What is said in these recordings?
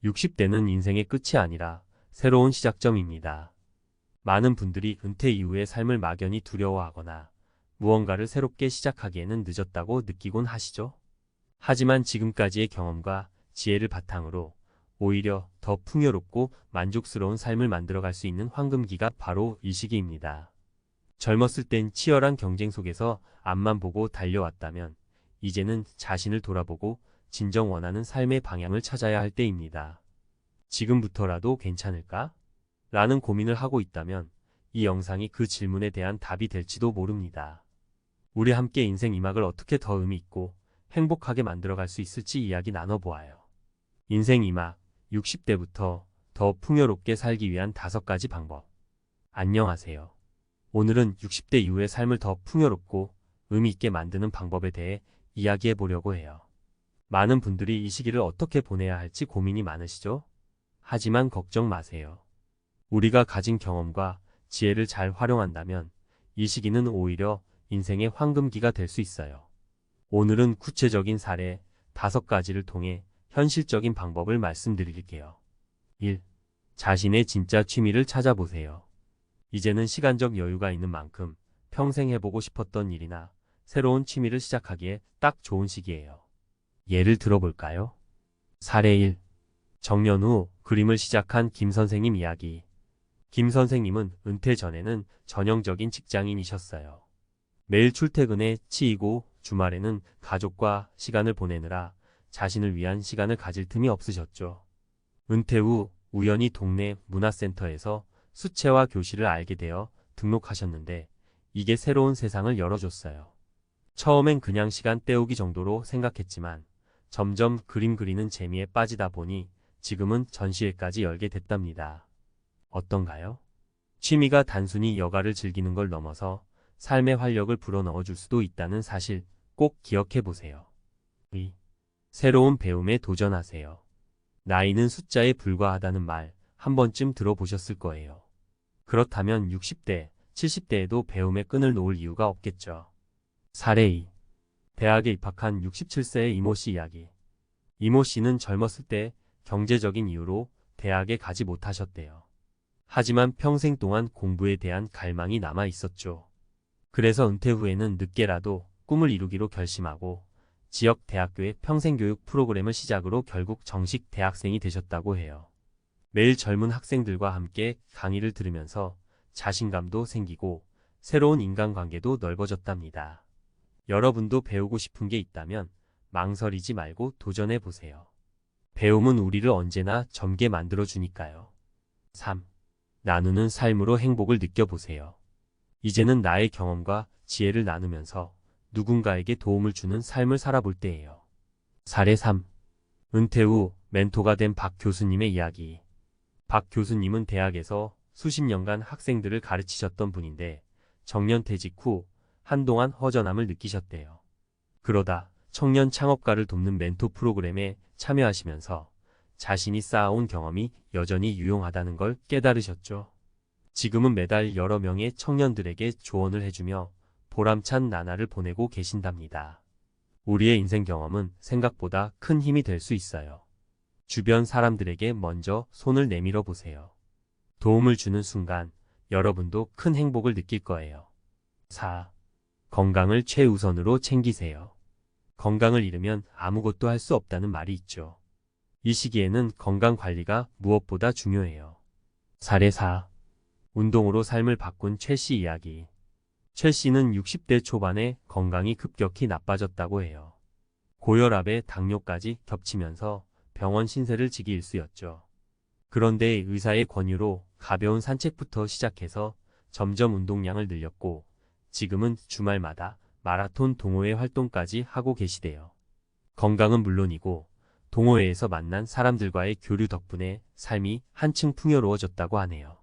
60대는 인생의 끝이 아니라 새로운 시작점입니다. 많은 분들이 은퇴 이후의 삶을 막연히 두려워하거나 무언가를 새롭게 시작하기에는 늦었다고 느끼곤 하시죠? 하지만 지금까지의 경험과 지혜를 바탕으로 오히려 더 풍요롭고 만족스러운 삶을 만들어갈 수 있는 황금기가 바로 이 시기입니다. 젊었을 땐 치열한 경쟁 속에서 앞만 보고 달려왔다면 이제는 자신을 돌아보고 진정 원하는 삶의 방향을 찾아야 할 때입니다. 지금부터라도 괜찮을까? 라는 고민을 하고 있다면 이 영상이 그 질문에 대한 답이 될지도 모릅니다. 우리 함께 인생 2막을 어떻게 더 의미 있고 행복하게 만들어갈 수 있을지 이야기 나눠보아요. 인생 2막, 60대부터 더 풍요롭게 살기 위한 5가지 방법. 안녕하세요. 오늘은 60대 이후의 삶을 더 풍요롭고 의미 있게 만드는 방법에 대해 이야기해 보려고 해요. 많은 분들이 이 시기를 어떻게 보내야 할지 고민이 많으시죠? 하지만 걱정 마세요. 우리가 가진 경험과 지혜를 잘 활용한다면 이 시기는 오히려 인생의 황금기가 될 수 있어요. 오늘은 구체적인 사례 5가지를 통해 현실적인 방법을 말씀드릴게요. 1. 자신의 진짜 취미를 찾아보세요. 이제는 시간적 여유가 있는 만큼 평생 해보고 싶었던 일이나 새로운 취미를 시작하기에 딱 좋은 시기예요. 예를 들어볼까요? 사례 1. 정년 후 그림을 시작한 김 선생님 이야기. 김 선생님은 은퇴 전에는 전형적인 직장인이셨어요. 매일 출퇴근에 치이고 주말에는 가족과 시간을 보내느라 자신을 위한 시간을 가질 틈이 없으셨죠. 은퇴 후 우연히 동네 문화센터에서 수채화 교실을 알게 되어 등록하셨는데 이게 새로운 세상을 열어줬어요. 처음엔 그냥 시간 때우기 정도로 생각했지만 점점 그림 그리는 재미에 빠지다 보니 지금은 전시회까지 열게 됐답니다. 어떤가요? 취미가 단순히 여가를 즐기는 걸 넘어서 삶의 활력을 불어넣어 줄 수도 있다는 사실 꼭 기억해 보세요. 2. 새로운 배움에 도전하세요. 나이는 숫자에 불과하다는 말 한 번쯤 들어보셨을 거예요. 그렇다면 60대, 70대에도 배움의 끈을 놓을 이유가 없겠죠. 사례 2. 대학에 입학한 67세의 이모 씨 이야기. 이모 씨는 젊었을 때 경제적인 이유로 대학에 가지 못하셨대요. 하지만 평생 동안 공부에 대한 갈망이 남아 있었죠. 그래서 은퇴 후에는 늦게라도 꿈을 이루기로 결심하고 지역 대학교의 평생교육 프로그램을 시작으로 결국 정식 대학생이 되셨다고 해요. 매일 젊은 학생들과 함께 강의를 들으면서 자신감도 생기고 새로운 인간관계도 넓어졌답니다. 여러분도 배우고 싶은 게 있다면 망설이지 말고 도전해 보세요. 배움은 우리를 언제나 젊게 만들어 주니까요. 3. 나누는 삶으로 행복을 느껴보세요. 이제는 나의 경험과 지혜를 나누면서 누군가에게 도움을 주는 삶을 살아볼 때예요. 사례 3. 은퇴 후 멘토가 된 박 교수님의 이야기. 박 교수님은 대학에서 수십 년간 학생들을 가르치셨던 분인데 정년퇴직 후 한동안 허전함을 느끼셨대요. 그러다 청년 창업가를 돕는 멘토 프로그램에 참여하시면서 자신이 쌓아온 경험이 여전히 유용하다는 걸 깨달으셨죠. 지금은 매달 여러 명의 청년들에게 조언을 해주며 보람찬 나날을 보내고 계신답니다. 우리의 인생 경험은 생각보다 큰 힘이 될 수 있어요. 주변 사람들에게 먼저 손을 내밀어 보세요. 도움을 주는 순간 여러분도 큰 행복을 느낄 거예요. 4. 건강을 최우선으로 챙기세요. 건강을 잃으면 아무것도 할 수 없다는 말이 있죠. 이 시기에는 건강 관리가 무엇보다 중요해요. 사례 4. 운동으로 삶을 바꾼 최 씨 이야기. 최 씨는 60대 초반에 건강이 급격히 나빠졌다고 해요. 고혈압에 당뇨까지 겹치면서 병원 신세를 지기 일쑤였죠. 그런데 의사의 권유로 가벼운 산책부터 시작해서 점점 운동량을 늘렸고 지금은 주말마다 마라톤 동호회 활동까지 하고 계시대요. 건강은 물론이고 동호회에서 만난 사람들과의 교류 덕분에 삶이 한층 풍요로워졌다고 하네요.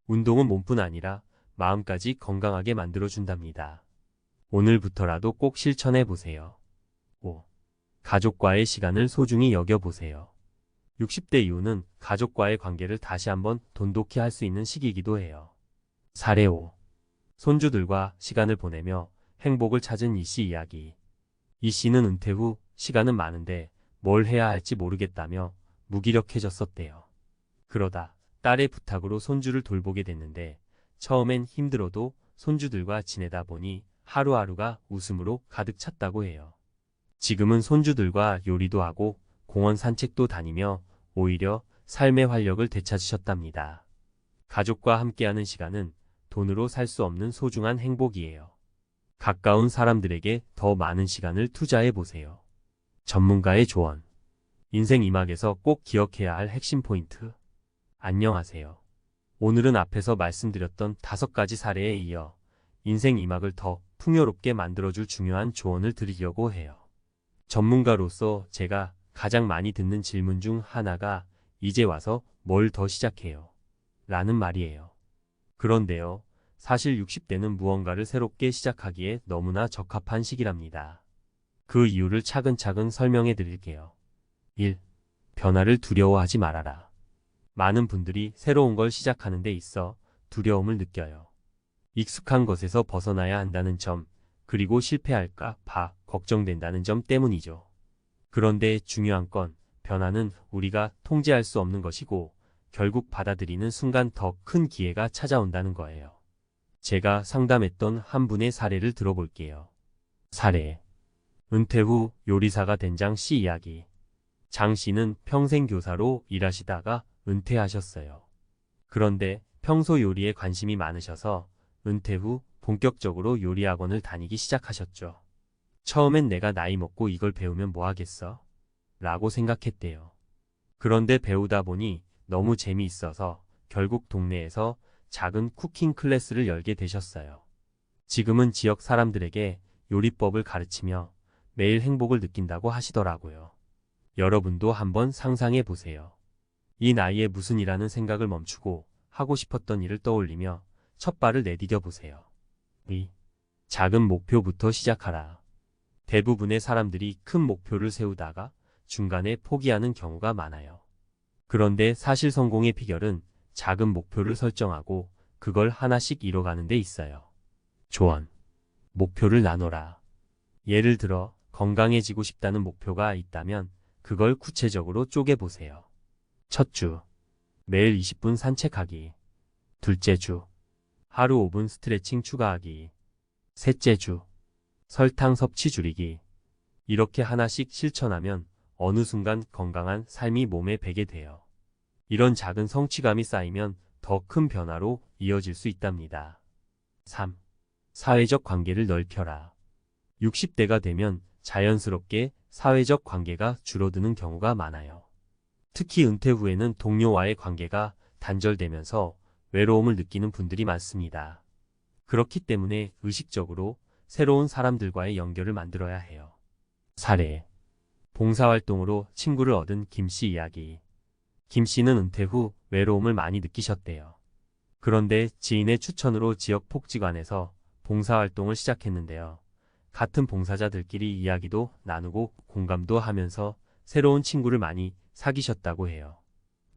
운동은 몸뿐 아니라 마음까지 건강하게 만들어준답니다. 오늘부터라도 꼭 실천해 보세요. 5. 가족과의 시간을 소중히 여겨보세요. 60대 이후는 가족과의 관계를 다시 한번 돈독히 할 수 있는 시기이기도 해요. 사례 5. 손주들과 시간을 보내며 행복을 찾은 이 씨 이야기. 이 씨는 은퇴 후 시간은 많은데 뭘 해야 할지 모르겠다며 무기력해졌었대요. 그러다 딸의 부탁으로 손주를 돌보게 됐는데 처음엔 힘들어도 손주들과 지내다 보니 하루하루가 웃음으로 가득 찼다고 해요. 지금은 손주들과 요리도 하고 공원 산책도 다니며 오히려 삶의 활력을 되찾으셨답니다. 가족과 함께하는 시간은 돈으로 살 수 없는 소중한 행복이에요. 가까운 사람들에게 더 많은 시간을 투자해 보세요. 전문가의 조언. 인생 이막에서 꼭 기억해야 할 핵심 포인트. 안녕하세요. 오늘은 앞에서 말씀드렸던 5가지 사례에 이어 인생 이막을 더 풍요롭게 만들어줄 중요한 조언을 드리려고 해요. 전문가로서 제가 가장 많이 듣는 질문 중 하나가 이제 와서 뭘 더 시작해요? 라는 말이에요. 그런데요, 사실 60대는 무언가를 새롭게 시작하기에 너무나 적합한 시기랍니다. 그 이유를 차근차근 설명해 드릴게요. 1. 변화를 두려워하지 말아라. 많은 분들이 새로운 걸 시작하는 데 있어 두려움을 느껴요. 익숙한 것에서 벗어나야 한다는 점, 그리고 실패할까 봐 걱정된다는 점 때문이죠. 그런데 중요한 건 변화는 우리가 통제할 수 없는 것이고 결국 받아들이는 순간 더 큰 기회가 찾아온다는 거예요. 제가 상담했던 한 분의 사례를 들어볼게요. 사례. 은퇴 후 요리사가 된 장 씨 이야기. 장 씨는 평생 교사로 일하시다가 은퇴하셨어요. 그런데 평소 요리에 관심이 많으셔서 은퇴 후 본격적으로 요리 학원을 다니기 시작하셨죠. 처음엔 내가 나이 먹고 이걸 배우면 뭐 하겠어? 라고 생각했대요. 그런데 배우다 보니 너무 재미있어서 결국 동네에서 작은 쿠킹 클래스를 열게 되셨어요. 지금은 지역 사람들에게 요리법을 가르치며 매일 행복을 느낀다고 하시더라고요. 여러분도 한번 상상해 보세요. 이 나이에 무슨 일하는 생각을 멈추고 하고 싶었던 일을 떠올리며 첫 발을 내디뎌 보세요. 2. 작은 목표부터 시작하라. 대부분의 사람들이 큰 목표를 세우다가 중간에 포기하는 경우가 많아요. 그런데 사실 성공의 비결은 작은 목표를 설정하고 그걸 하나씩 이뤄가는 데 있어요. 조언. 목표를 나눠라. 예를 들어 건강해지고 싶다는 목표가 있다면 그걸 구체적으로 쪼개보세요. 첫 주, 매일 20분 산책하기. 둘째 주, 하루 5분 스트레칭 추가하기. 셋째 주, 설탕 섭취 줄이기. 이렇게 하나씩 실천하면 어느 순간 건강한 삶이 몸에 배게 돼요. 이런 작은 성취감이 쌓이면 더 큰 변화로 이어질 수 있답니다. 3. 사회적 관계를 넓혀라. 60대가 되면 자연스럽게 사회적 관계가 줄어드는 경우가 많아요. 특히 은퇴 후에는 동료와의 관계가 단절되면서 외로움을 느끼는 분들이 많습니다. 그렇기 때문에 의식적으로 새로운 사람들과의 연결을 만들어야 해요. 사례. 봉사활동으로 친구를 얻은 김 씨 이야기. 김 씨는 은퇴 후 외로움을 많이 느끼셨대요. 그런데 지인의 추천으로 지역 복지관에서 봉사활동을 시작했는데요. 같은 봉사자들끼리 이야기도 나누고 공감도 하면서 새로운 친구를 많이 사귀셨다고 해요.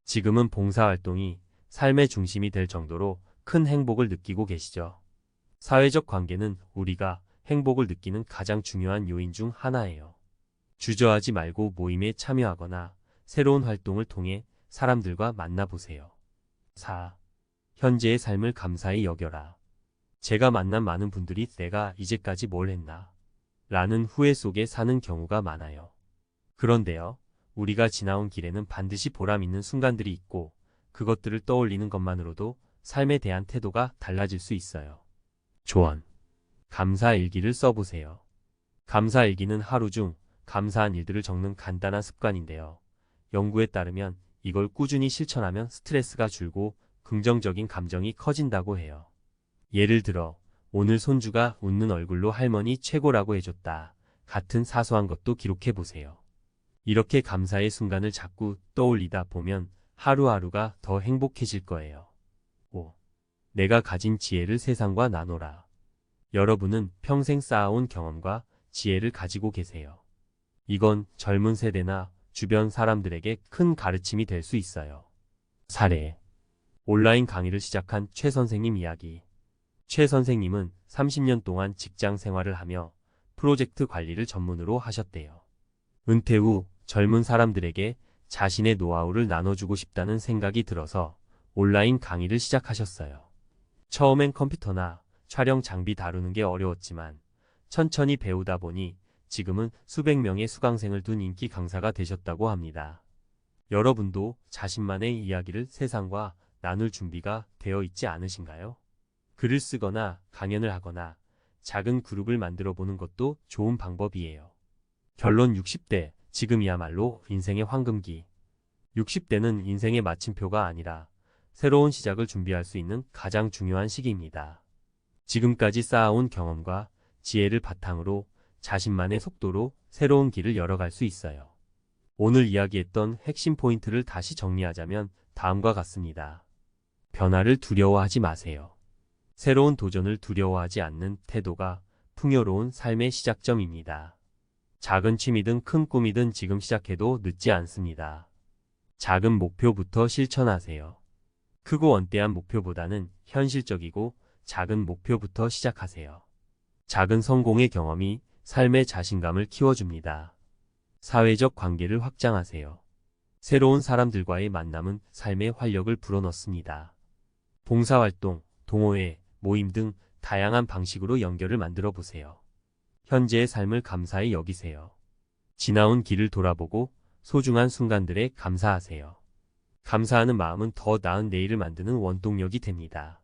지금은 봉사활동이 삶의 중심이 될 정도로 큰 행복을 느끼고 계시죠. 사회적 관계는 우리가 행복을 느끼는 가장 중요한 요인 중 하나예요. 주저하지 말고 모임에 참여하거나 새로운 활동을 통해 사람들과 만나보세요. 4. 현재의 삶을 감사히 여겨라. 제가 만난 많은 분들이 내가 이제까지 뭘 했나? 라는 후회 속에 사는 경우가 많아요. 그런데요, 우리가 지나온 길에는 반드시 보람 있는 순간들이 있고 그것들을 떠올리는 것만으로도 삶에 대한 태도가 달라질 수 있어요. 조언. 감사 일기를 써보세요. 감사 일기는 하루 중 감사한 일들을 적는 간단한 습관인데요. 연구에 따르면 이걸 꾸준히 실천하면 스트레스가 줄고 긍정적인 감정이 커진다고 해요. 예를 들어 오늘 손주가 웃는 얼굴로 할머니 최고라고 해줬다. 같은 사소한 것도 기록해보세요. 이렇게 감사의 순간을 자꾸 떠올리다 보면 하루하루가 더 행복해질 거예요. 5. 내가 가진 지혜를 세상과 나눠라. 여러분은 평생 쌓아온 경험과 지혜를 가지고 계세요. 이건 젊은 세대나 주변 사람들에게 큰 가르침이 될 수 있어요. 사례. 온라인 강의를 시작한 최 선생님 이야기. 최 선생님은 30년 동안 직장 생활을 하며 프로젝트 관리를 전문으로 하셨대요. 은퇴 후 젊은 사람들에게 자신의 노하우를 나눠주고 싶다는 생각이 들어서 온라인 강의를 시작하셨어요. 처음엔 컴퓨터나 촬영 장비 다루는 게 어려웠지만 천천히 배우다 보니 지금은 수백 명의 수강생을 둔 인기 강사가 되셨다고 합니다. 여러분도 자신만의 이야기를 세상과 나눌 준비가 되어 있지 않으신가요? 글을 쓰거나 강연을 하거나 작은 그룹을 만들어 보는 것도 좋은 방법이에요. 결론 60대, 지금이야말로 인생의 황금기. 60대는 인생의 마침표가 아니라 새로운 시작을 준비할 수 있는 가장 중요한 시기입니다. 지금까지 쌓아온 경험과 지혜를 바탕으로 자신만의 속도로 새로운 길을 열어갈 수 있어요. 오늘 이야기했던 핵심 포인트를 다시 정리하자면 다음과 같습니다. 변화를 두려워하지 마세요. 새로운 도전을 두려워하지 않는 태도가 풍요로운 삶의 시작점입니다. 작은 취미든 큰 꿈이든 지금 시작해도 늦지 않습니다. 작은 목표부터 실천하세요. 크고 원대한 목표보다는 현실적이고 작은 목표부터 시작하세요. 작은 성공의 경험이 삶의 자신감을 키워줍니다. 사회적 관계를 확장하세요. 새로운 사람들과의 만남은 삶의 활력을 불어넣습니다. 봉사활동, 동호회, 모임 등 다양한 방식으로 연결을 만들어 보세요. 현재의 삶을 감사히 여기세요. 지나온 길을 돌아보고 소중한 순간들에 감사하세요. 감사하는 마음은 더 나은 내일을 만드는 원동력이 됩니다.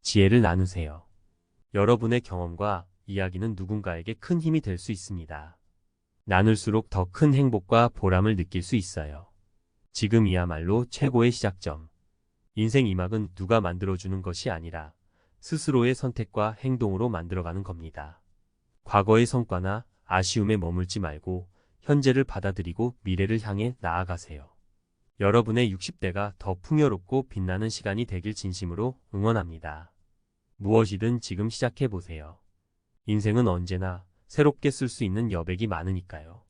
지혜를 나누세요. 여러분의 경험과 이야기는 누군가에게 큰 힘이 될 수 있습니다. 나눌수록 더 큰 행복과 보람을 느낄 수 있어요. 지금이야말로 최고의 시작점. 인생 이막은 누가 만들어주는 것이 아니라 스스로의 선택과 행동으로 만들어가는 겁니다. 과거의 성과나 아쉬움에 머물지 말고 현재를 받아들이고 미래를 향해 나아가세요. 여러분의 60대가 더 풍요롭고 빛나는 시간이 되길 진심으로 응원합니다. 무엇이든 지금 시작해보세요. 인생은 언제나 새롭게 쓸 수 있는 여백이 많으니까요.